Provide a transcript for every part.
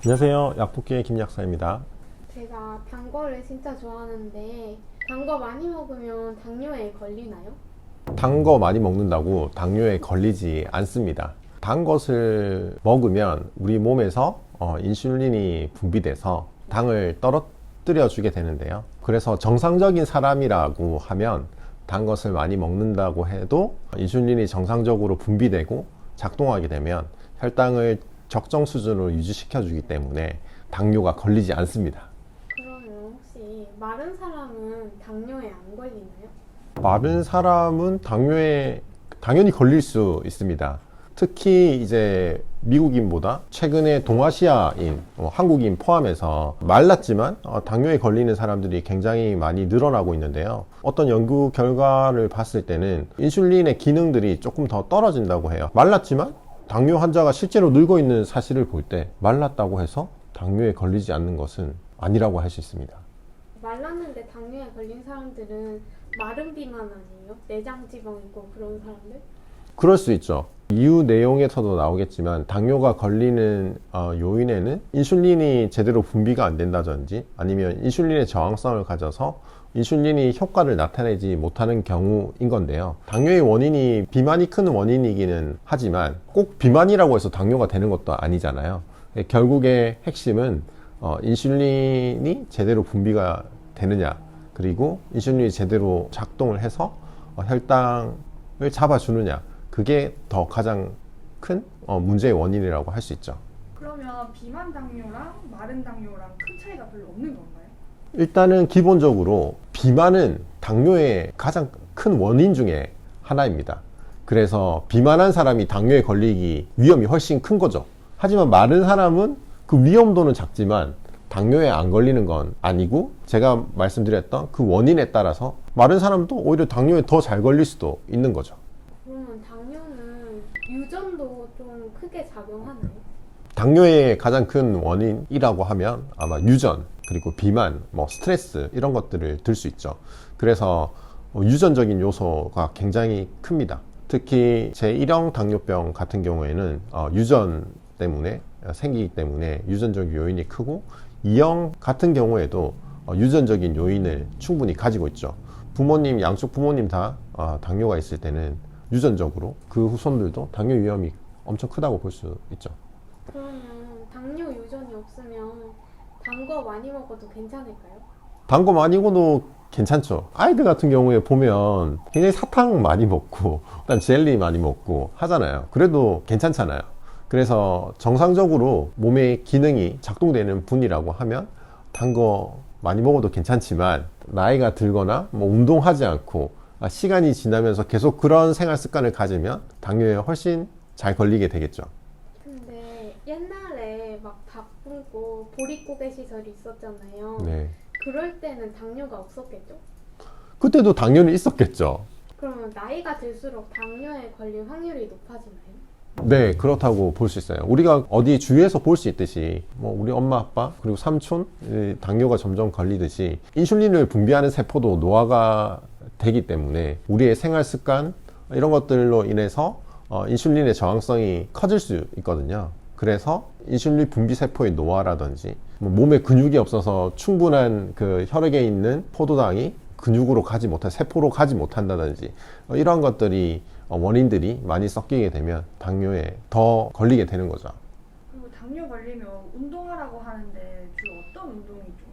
안녕하세요. 약국계 김약사입니다. 제가 단 거를 진짜 좋아하는데 단 거 많이 먹으면 당뇨에 걸리나요? 단 거 많이 먹는다고 당뇨에 걸리지 않습니다. 단 것을 먹으면 우리 몸에서 인슐린이 분비돼서 당을 떨어뜨려 주게 되는데요. 그래서 정상적인 사람이라고 하면 단 것을 많이 먹는다고 해도 인슐린이 정상적으로 분비되고 작동하게 되면 혈당을 적정 수준으로 유지시켜 주기 때문에 당뇨가 걸리지 않습니다. 그러면 혹시 마른 사람은 당뇨에 안 걸리나요? 마른 사람은 당뇨에 당연히 걸릴 수 있습니다. 특히 이제 미국인보다 최근에 동아시아인, 한국인 포함해서 말랐지만 당뇨에 걸리는 사람들이 굉장히 많이 늘어나고 있는데요. 어떤 연구 결과를 봤을 때는 인슐린의 기능들이 조금 더 떨어진다고 해요. 말랐지만 당뇨 환자가 실제로 늘고 있는 사실을 볼 때 말랐다고 해서 당뇨에 걸리지 않는 것은 아니라고 할 수 있습니다. 말랐는데 당뇨에 걸린 사람들은 마른 비만 아니에요? 내장 지방 있고 그런 사람들? 그럴 수 있죠. 이후 내용에서도 나오겠지만 당뇨가 걸리는 요인에는 인슐린이 제대로 분비가 안 된다든지 아니면 인슐린의 저항성을 가져서 인슐린이 효과를 나타내지 못하는 경우인 건데요. 당뇨의 원인이 비만이 큰 원인이기는 하지만 꼭 비만이라고 해서 당뇨가 되는 것도 아니잖아요. 결국의 핵심은 인슐린이 제대로 분비가 되느냐, 그리고 인슐린이 제대로 작동을 해서 혈당을 잡아주느냐, 그게 더 가장 큰 문제의 원인이라고 할 수 있죠. 그러면 비만 당뇨랑 마른 당뇨랑 큰 차이가 별로 없는 건가요? 일단은 기본적으로 비만은 당뇨의 가장 큰 원인 중에 하나입니다. 그래서 비만한 사람이 당뇨에 걸리기 위험이 훨씬 큰 거죠. 하지만 마른 사람은 그 위험도는 작지만 당뇨에 안 걸리는 건 아니고, 제가 말씀드렸던 그 원인에 따라서 마른 사람도 오히려 당뇨에 더 잘 걸릴 수도 있는 거죠. 그러면 당뇨는 유전도 좀 크게 작용하나요? 당뇨의 가장 큰 원인이라고 하면 아마 유전, 그리고 비만, 스트레스 이런 것들을 들 수 있죠. 그래서 유전적인 요소가 굉장히 큽니다. 특히 제1형 당뇨병 같은 경우에는 유전 때문에 생기기 때문에 유전적 요인이 크고, 2형 같은 경우에도 유전적인 요인을 충분히 가지고 있죠. 부모님, 양쪽 부모님 다 당뇨가 있을 때는 유전적으로 그 후손들도 당뇨 위험이 엄청 크다고 볼 수 있죠. 그러면 당뇨 유전이 없으면 단 거 많이 먹어도 괜찮을까요? 단 거 많이 먹어도 괜찮죠. 아이들 같은 경우에 보면 굉장히 사탕 많이 먹고 일단 젤리 많이 먹고 하잖아요. 그래도 괜찮잖아요. 그래서 정상적으로 몸의 기능이 작동되는 분이라고 하면 단 거 많이 먹어도 괜찮지만, 나이가 들거나 운동하지 않고 시간이 지나면서 계속 그런 생활 습관을 가지면 당뇨에 훨씬 잘 걸리게 되겠죠. 근데 옛날에 막 닭 굶고 보릿고개 시절이 있었잖아요. 네. 그럴 때는 당뇨가 없었겠죠? 그때도 당뇨는 있었겠죠. 그러면 나이가 들수록 당뇨에 걸릴 확률이 높아지나요? 네, 그렇다고 볼 수 있어요. 우리가 어디 주위에서 볼 수 있듯이 우리 엄마, 아빠, 그리고 삼촌, 당뇨가 점점 걸리듯이 인슐린을 분비하는 세포도 노화가 되기 때문에 우리의 생활 습관 이런 것들로 인해서 인슐린의 저항성이 커질 수 있거든요. 그래서 인슐린 분비 세포의 노화라든지 몸에 근육이 없어서 충분한 그 혈액에 있는 포도당이 근육으로 가지 못한, 세포로 가지 못한다든지 이러한 것들이 원인들이 많이 섞이게 되면 당뇨에 더 걸리게 되는 거죠. 그리고 당뇨 걸리면 운동하라고 하는데 주로 어떤 운동이 좀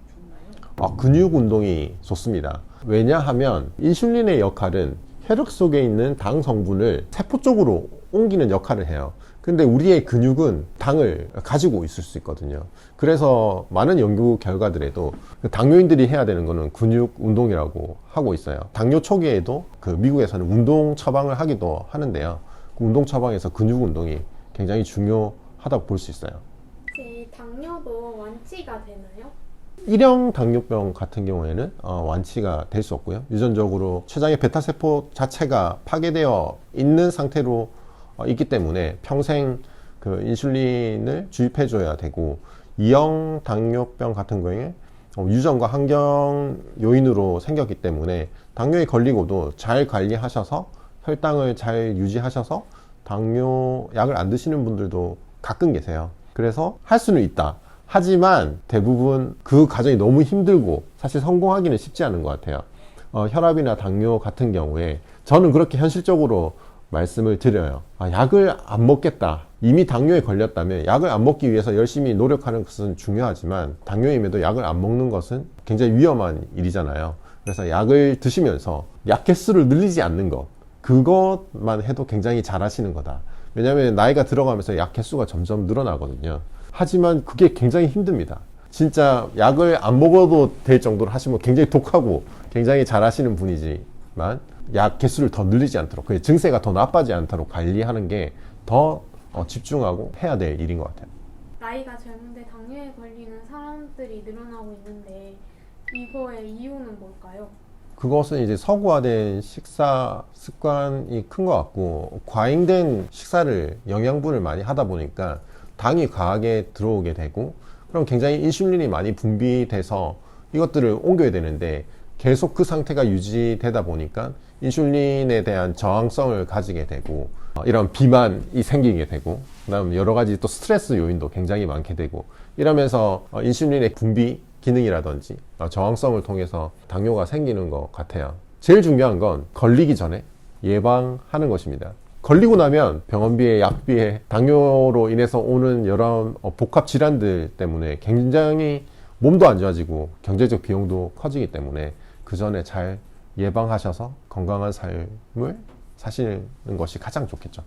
좋나요? 근육 운동이 좋습니다. 왜냐하면 인슐린의 역할은 혈액 속에 있는 당 성분을 세포 쪽으로 옮기는 역할을 해요. 근데 우리의 근육은 당을 가지고 있을 수 있거든요. 그래서 많은 연구 결과들에도 당뇨인들이 해야 되는 거는 근육 운동이라고 하고 있어요. 당뇨 초기에도 그 미국에서는 운동 처방을 하기도 하는데요. 그 운동 처방에서 근육 운동이 굉장히 중요하다고 볼 수 있어요. 혹시 당뇨도 완치가 되나요? 1형 당뇨병 같은 경우에는 완치가 될 수 없고요. 유전적으로 췌장의 베타세포 자체가 파괴되어 있는 상태로 있기 때문에 평생 그 인슐린을 주입해 줘야 되고, 2형 당뇨병 같은 경우에 유전과 환경 요인으로 생겼기 때문에 당뇨에 걸리고도 잘 관리하셔서 혈당을 잘 유지하셔서 당뇨 약을 안 드시는 분들도 가끔 계세요. 그래서 할 수는 있다. 하지만 대부분 그 과정이 너무 힘들고 사실 성공하기는 쉽지 않은 것 같아요. 혈압이나 당뇨 같은 경우에 저는 그렇게 현실적으로 말씀을 드려요. 약을 안 먹겠다. 이미 당뇨에 걸렸다면 약을 안 먹기 위해서 열심히 노력하는 것은 중요하지만 당뇨임에도 약을 안 먹는 것은 굉장히 위험한 일이잖아요. 그래서 약을 드시면서 약 개수를 늘리지 않는 것, 그것만 해도 굉장히 잘하시는 거다. 왜냐하면 나이가 들어가면서 약 개수가 점점 늘어나거든요. 하지만 그게 굉장히 힘듭니다. 진짜 약을 안 먹어도 될 정도로 하시면 굉장히 독하고 굉장히 잘하시는 분이지만 약 개수를 더 늘리지 않도록, 그 증세가 더 나빠지지 않도록 관리하는 게 더 집중하고 해야 될 일인 것 같아요. 나이가 젊은데 당뇨에 걸리는 사람들이 늘어나고 있는데 이거의 이유는 뭘까요? 그것은 이제 서구화된 식사 습관이 큰 것 같고, 과잉된 식사를 영양분을 많이 하다 보니까 당이 과하게 들어오게 되고, 그럼 굉장히 인슐린이 많이 분비돼서 이것들을 옮겨야 되는데 계속 그 상태가 유지되다 보니까 인슐린에 대한 저항성을 가지게 되고, 이런 비만이 생기게 되고, 그다음 여러 가지 또 스트레스 요인도 굉장히 많게 되고, 이러면서 인슐린의 분비 기능이라든지 저항성을 통해서 당뇨가 생기는 것 같아요. 제일 중요한 건 걸리기 전에 예방하는 것입니다. 걸리고 나면 병원비에 약비에 당뇨로 인해서 오는 여러 복합 질환들 때문에 굉장히 몸도 안 좋아지고 경제적 비용도 커지기 때문에 그 전에 잘 예방하셔서 건강한 삶을 사시는 것이 가장 좋겠죠.